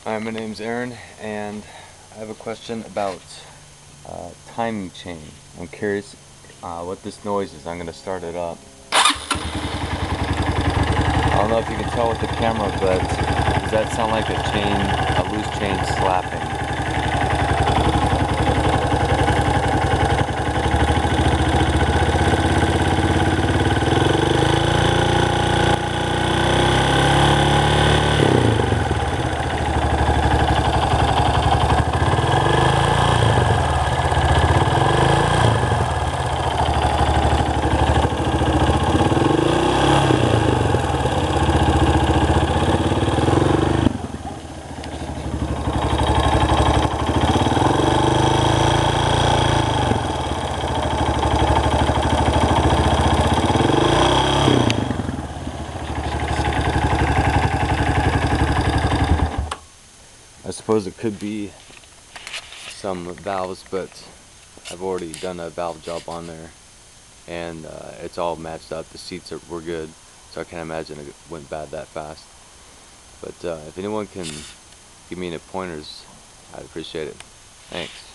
Hi, my name's Aaron, and I have a question about timing chain. I'm curious what this noise is. I'm going to start it up. I don't know if you can tell with the camera, but does that sound like a loose chain slapping? I suppose it could be some valves, but I've already done a valve job on there, and it's all matched up. The seats were good, so I can't imagine it went bad that fast. But if anyone can give me any pointers, I'd appreciate it. Thanks.